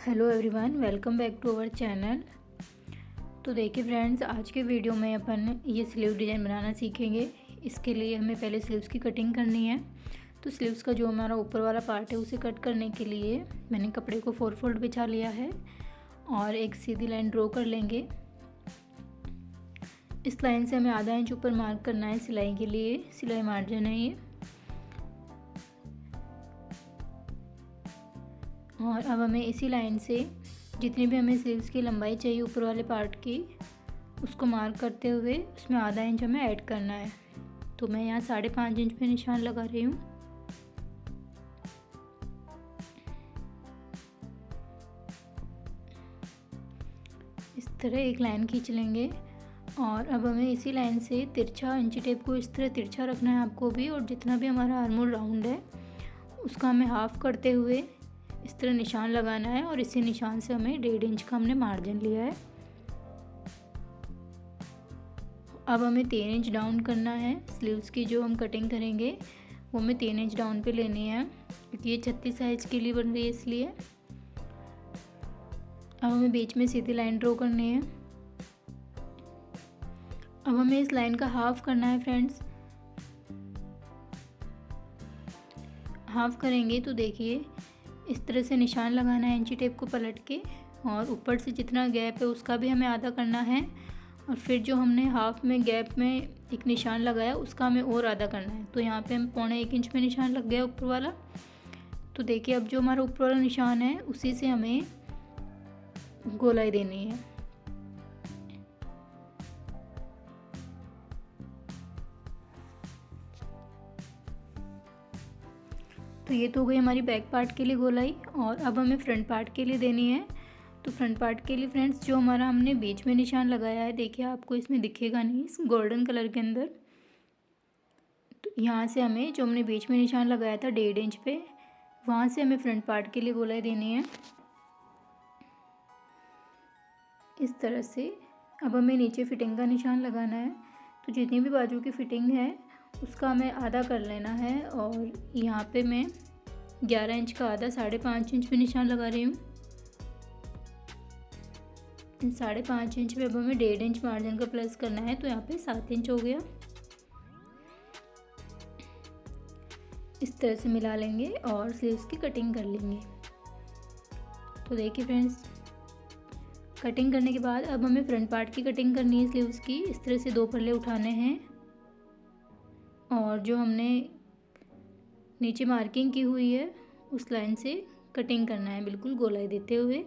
Hello everyone, welcome back to our channel. तो देखिए friends, आज के वीडियो में अपन ये स्लीव डिज़ाइन बनाना सीखेंगे। इसके लिए हमें पहले स्लीव्स की कटिंग करनी है। तो स्लीव्स का जो हमारा ऊपर वाला पार्ट है उसे कट करने के लिए मैंने कपड़े को 4 फोल्ड बिछा लिया है और एक सीधी लाइन ड्रॉ कर लेंगे। इस लाइन से हमें आधा इंच ऊपर मार्क करना है सिलाई के लिए। सिलाई मार्जिन है ये। और अब हमें इसी लाइन से जितनी भी हमें स्लीव्स की लंबाई चाहिए ऊपर वाले पार्ट की, उसको मार्क करते हुए उसमें आधा इंच हमें ऐड करना है। तो मैं यहाँ 5.5 इंच पे निशान लगा रही हूँ। इस तरह एक लाइन खींच लेंगे और अब हमें इसी लाइन से तिरछा इंची टेप को इस तरह तिरछा रखना है आपको भी। और जितना भी हमारा आर्मोल राउंड है उसका हमें हाफ करते हुए इस तरह निशान लगाना है और इसी निशान से हमें 1.5 इंच का हमने मार्जिन लिया है। अब हमें 3 इंच डाउन करना है। स्लीव्स की जो हम कटिंग करेंगे वो हमें 3 इंच डाउन पे लेनी है, क्योंकि ये 36 साइज के लिए बन रही है इसलिए। अब हमें बीच में सीधी लाइन ड्रॉ करनी है। अब हमें इस लाइन का हाफ करना है फ्रेंड्स। हाफ करेंगे तो देखिए इस तरह से निशान लगाना है इंची टेप को पलट के, और ऊपर से जितना गैप है उसका भी हमें आधा करना है। और फिर जो हमने हाफ में गैप में एक निशान लगाया उसका हमें और आधा करना है। तो यहाँ पे हम 1.25 इंच में निशान लग गया ऊपर वाला। तो देखिए अब जो हमारा ऊपर वाला निशान है उसी से हमें गोलाई देनी है। तो ये तो हो गई हमारी बैक पार्ट के लिए गोलाई। और अब हमें फ्रंट पार्ट के लिए देनी है। तो फ्रंट पार्ट के लिए फ्रेंड्स जो हमारा हमने बीच में निशान लगाया है, देखिए आपको इसमें दिखेगा नहीं, इस गोल्डन कलर के अंदर। तो यहाँ से हमें जो हमने बीच में निशान लगाया था 1.5 इंच पे, वहाँ से हमें फ्रंट पार्ट के लिए गोलाई देनी है इस तरह से। अब हमें नीचे फिटिंग का निशान लगाना है। तो जितनी भी बाजू की फिटिंग है उसका हमें आधा कर लेना है। और यहाँ पे मैं 11 इंच का आधा 5.5 इंच पे निशान लगा रही हूँ। 5.5 इंच पे अब हमें 1.5 इंच मार्जिन का प्लस करना है, तो यहाँ पे 7 इंच हो गया। इस तरह से मिला लेंगे और स्लीव्स की कटिंग कर लेंगे। तो देखिए फ्रेंड्स, कटिंग करने के बाद अब हमें फ्रंट पार्ट की कटिंग करनी है स्लीव्स की। इस तरह से 2 पल्ले उठाने हैं और जो हमने नीचे मार्किंग की हुई है उस लाइन से कटिंग करना है, बिल्कुल गोलाई देते हुए।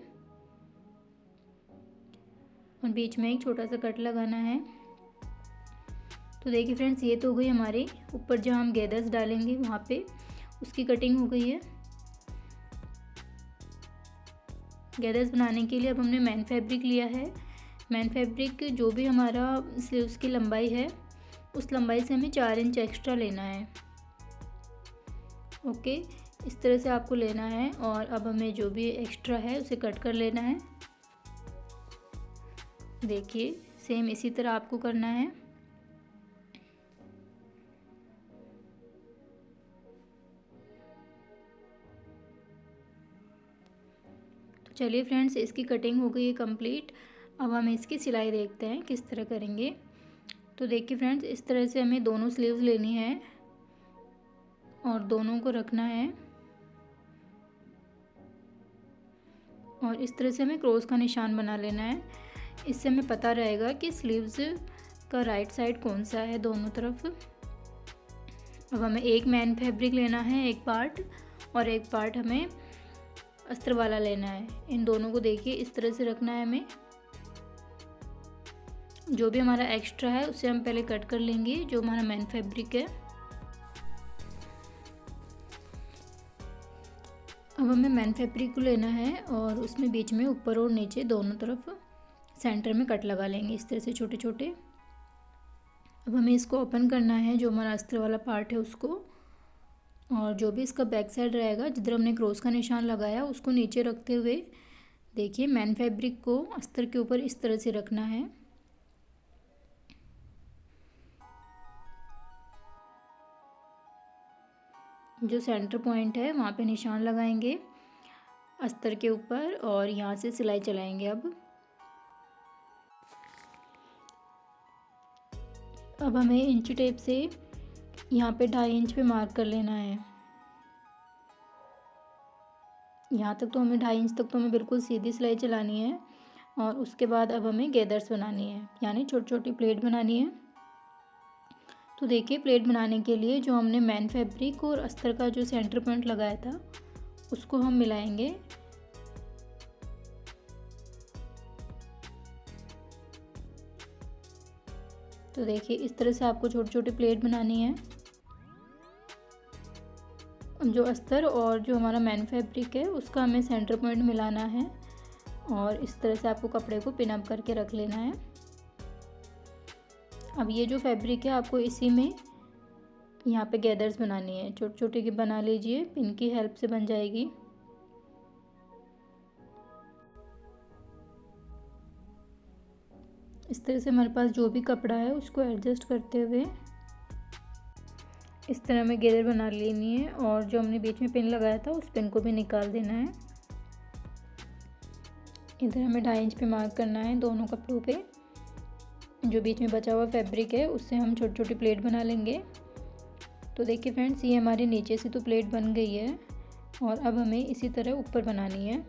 और बीच में एक छोटा सा कट लगाना है। तो देखिए फ्रेंड्स, ये तो हो गई हमारी ऊपर जहाँ हम गैदर्स डालेंगे वहाँ पे उसकी कटिंग हो गई है। गैदर्स बनाने के लिए अब हमने मैन फैब्रिक लिया है। मैन फैब्रिक जो भी हमारा स्लीव्स की लंबाई है उस लंबाई से हमें 4 इंच एक्स्ट्रा लेना है। ओके, इस तरह से आपको लेना है। और अब हमें जो भी एक्स्ट्रा है उसे कट कर लेना है। देखिए सेम इसी तरह आपको करना है। तो चलिए फ्रेंड्स, इसकी कटिंग हो गई है कंप्लीट। अब हम इसकी सिलाई देखते हैं किस तरह करेंगे। तो देखिए फ्रेंड्स, इस तरह से हमें दोनों स्लीव्स लेनी है और दोनों को रखना है। और इस तरह से हमें क्रॉस का निशान बना लेना है। इससे हमें पता रहेगा कि स्लीव्स का राइट साइड कौन सा है दोनों तरफ। अब हमें एक मैन फैब्रिक लेना है एक पार्ट, और एक पार्ट हमें अस्तर वाला लेना है। इन दोनों को देखिए इस तरह से रखना है हमें। जो भी हमारा एक्स्ट्रा है उसे हम पहले कट कर लेंगे, जो हमारा मैन फैब्रिक है। अब हमें मैन फैब्रिक को लेना है और उसमें बीच में ऊपर और नीचे दोनों तरफ सेंटर में कट लगा लेंगे इस तरह से छोटे छोटे। अब हमें इसको ओपन करना है, जो हमारा अस्तर वाला पार्ट है उसको। और जो भी इसका बैक साइड रहेगा जिधर हमने क्रॉस का निशान लगाया उसको नीचे रखते हुए देखिए मैन फैब्रिक को अस्तर के ऊपर इस तरह से रखना है। जो सेंटर पॉइंट है वहाँ पे निशान लगाएंगे अस्तर के ऊपर और यहाँ से सिलाई चलाएंगे। अब हमें इंची टेप से यहाँ पे 2.5 इंच पे मार्क कर लेना है। यहाँ तक तो हमें 2.5 इंच तक तो हमें बिल्कुल सीधी सिलाई चलानी है। और उसके बाद अब हमें गैदर्स बनानी है, यानी छोटी छोटी प्लेट बनानी है। तो देखिए, प्लेट बनाने के लिए जो हमने मैन फैब्रिक और अस्तर का जो सेंटर पॉइंट लगाया था उसको हम मिलाएंगे। तो देखिए, इस तरह से आपको छोटी छोटी प्लेट बनानी है। जो अस्तर और जो हमारा मैन फैब्रिक है उसका हमें सेंटर पॉइंट मिलाना है और इस तरह से आपको कपड़े को पिन अप करके रख लेना है। अब ये जो फैब्रिक है आपको इसी में यहाँ पे गैदर्स बनानी है। छोटी छोटी की बना लीजिए, पिन की हेल्प से बन जाएगी। इस तरह से हमारे पास जो भी कपड़ा है उसको एडजस्ट करते हुए इस तरह हमें गैदर बना लेनी है और जो हमने बीच में पिन लगाया था उस पिन को भी निकाल देना है। इधर हमें 2.5 इंच पे मार्क करना है दोनों कपड़ों पे। जो बीच में बचा हुआ फैब्रिक है उससे हम छोटी छोटी प्लेट बना लेंगे। तो देखिए फ्रेंड्स, ये हमारे नीचे से तो प्लेट बन गई है और अब हमें इसी तरह ऊपर बनानी है।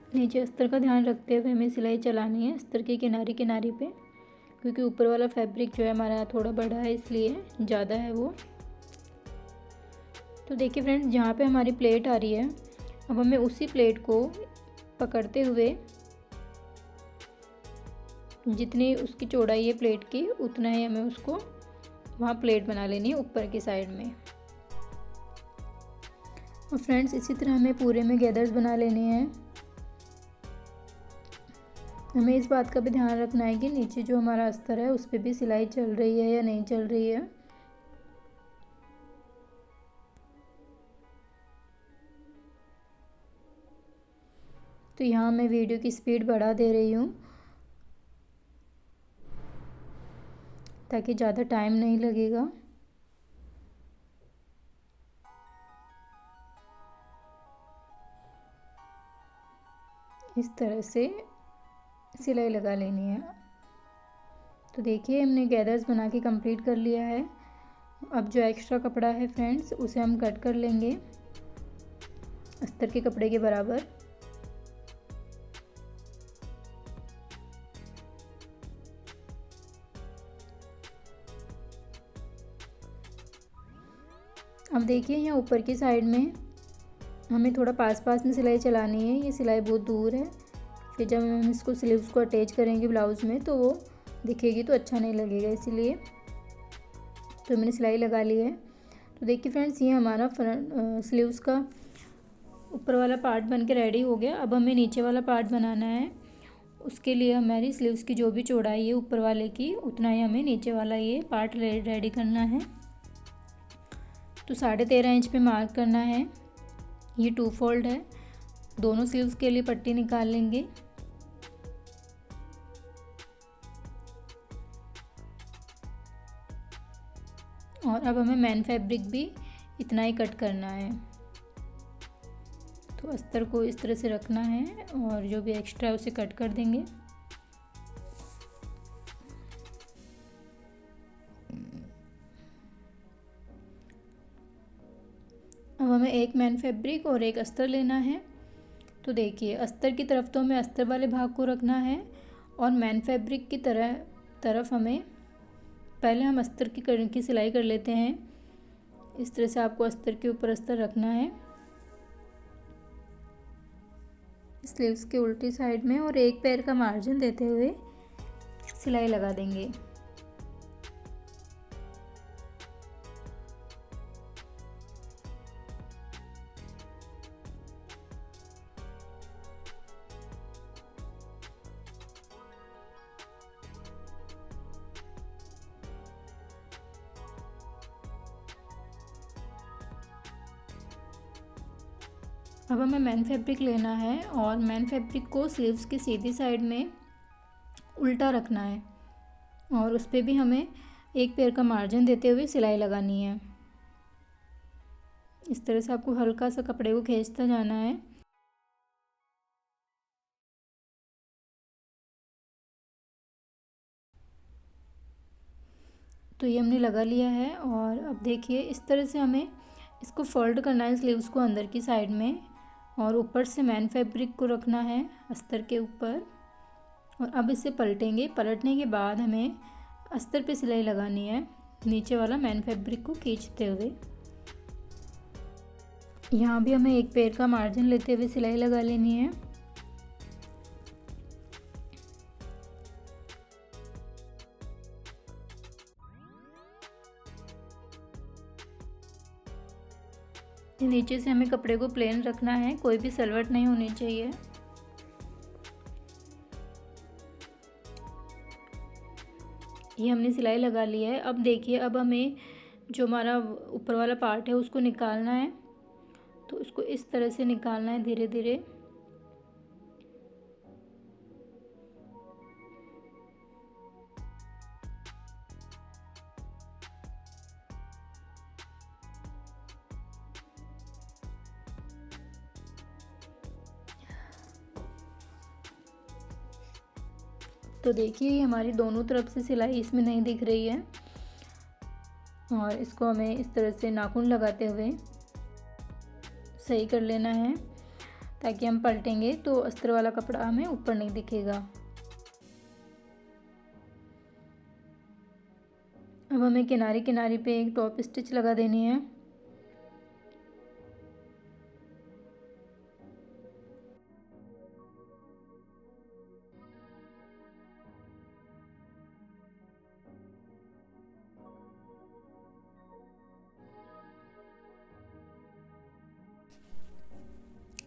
नीचे अस्तर का ध्यान रखते हुए हमें सिलाई चलानी है अस्तर के किनारे किनारे पे, क्योंकि ऊपर वाला फैब्रिक जो है हमारा थोड़ा बड़ा है इसलिए ज़्यादा है वो। तो देखिए फ्रेंड्स, जहाँ पे हमारी प्लेट आ रही है अब हमें उसी प्लेट को पकड़ते हुए जितनी उसकी चौड़ाई है प्लेट की उतना ही हमें उसको वहाँ प्लेट बना लेनी है ऊपर की साइड में। और फ्रेंड्स, इसी तरह हमें पूरे में गैदर्स बना लेने हैं। हमें इस बात का भी ध्यान रखना है कि नीचे जो हमारा अस्तर है उस पर भी सिलाई चल रही है या नहीं चल रही है। तो यहाँ मैं वीडियो की स्पीड बढ़ा दे रही हूँ ताकि ज़्यादा टाइम नहीं लगेगा। इस तरह से सिलाई लगा लेनी है। तो देखिए, हमने गैदर्स बना के कंप्लीट कर लिया है। अब जो एक्स्ट्रा कपड़ा है फ्रेंड्स उसे हम कट कर लेंगे अस्तर के कपड़े के बराबर। अब देखिए, यहाँ ऊपर की साइड में हमें थोड़ा पास पास में सिलाई चलानी है। ये सिलाई बहुत दूर है, फिर जब हम इसको स्लीव्स को अटैच करेंगे ब्लाउज़ में तो वो दिखेगी तो अच्छा नहीं लगेगा, इसीलिए तो मैंने सिलाई लगा ली है। तो देखिए फ्रेंड्स, ये हमारा फ्रंट स्लीव्स का ऊपर वाला पार्ट बन के रेडी हो गया। अब हमें नीचे वाला पार्ट बनाना है। उसके लिए हमारी स्लीव्स की जो भी चौड़ाई है ऊपर वाले की उतना ही हमें नीचे वाला ये पार्ट रेडी करना है। तो 13.5 इंच पे मार्क करना है। ये 2 फोल्ड है। दोनों स्लीव्स के लिए पट्टी निकाल लेंगे। और अब हमें मैन फैब्रिक भी इतना ही कट करना है। तो अस्तर को इस तरह से रखना है और जो भी एक्स्ट्रा है उसे कट कर देंगे। अब हमें एक मैन फैब्रिक और एक अस्तर लेना है। तो देखिए, अस्तर की तरफ तो हमें अस्तर वाले भाग को रखना है और मैन फैब्रिक की तरफ हमें पहले हम अस्तर की सिलाई कर लेते हैं। इस तरह से आपको अस्तर के ऊपर अस्तर रखना है स्लीव्स के उल्टी साइड में और एक पैर का मार्जिन देते हुए सिलाई लगा देंगे। अब हमें मैन फैब्रिक लेना है और मैन फैब्रिक को स्लीव्स की सीधी साइड में उल्टा रखना है और उस पर भी हमें एक पैर का मार्जिन देते हुए सिलाई लगानी है। इस तरह से आपको हल्का सा कपड़े को खींचता जाना है। तो ये हमने लगा लिया है और अब देखिए इस तरह से हमें इसको फोल्ड करना है स्लीव्स को अंदर की साइड में और ऊपर से मैन फैब्रिक को रखना है अस्तर के ऊपर और अब इसे पलटेंगे। पलटने के बाद हमें अस्तर पे सिलाई लगानी है नीचे वाला मैन फैब्रिक को खींचते हुए। यहाँ भी हमें एक पैर का मार्जिन लेते हुए सिलाई लगा लेनी है। नीचे से हमें कपड़े को प्लेन रखना है, कोई भी सलवट नहीं होनी चाहिए। ये हमने सिलाई लगा ली है। अब देखिए अब हमें जो हमारा ऊपर वाला पार्ट है उसको निकालना है, तो उसको इस तरह से निकालना है धीरे धीरे। तो देखिए हमारी दोनों तरफ से सिलाई इसमें नहीं दिख रही है और इसको हमें इस तरह से नाखून लगाते हुए सही कर लेना है ताकि हम पलटेंगे तो अस्तर वाला कपड़ा हमें ऊपर नहीं दिखेगा। अब हमें किनारे किनारे पे एक टॉप स्टिच लगा देनी है।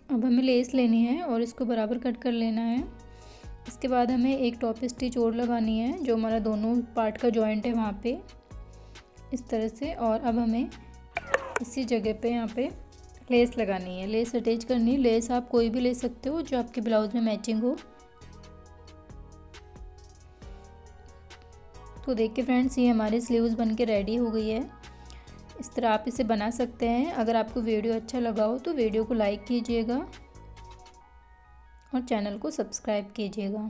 अब हमें लेस लेनी है और इसको बराबर कट कर लेना है। इसके बाद हमें एक टॉप स्टिच और लगानी है जो हमारा दोनों पार्ट का जॉइंट है वहाँ पे इस तरह से। और अब हमें इसी जगह पे यहाँ पे लेस लगानी है, लेस अटैच करनी है। लेस आप कोई भी ले सकते हो जो आपके ब्लाउज में मैचिंग हो। तो देखिए फ्रेंड्स ये हमारी स्लीव्स बन के रेडी हो गई है। इस तरह आप इसे बना सकते हैं। अगर आपको वीडियो अच्छा लगा हो तो वीडियो को लाइक कीजिएगा और चैनल को सब्सक्राइब कीजिएगा।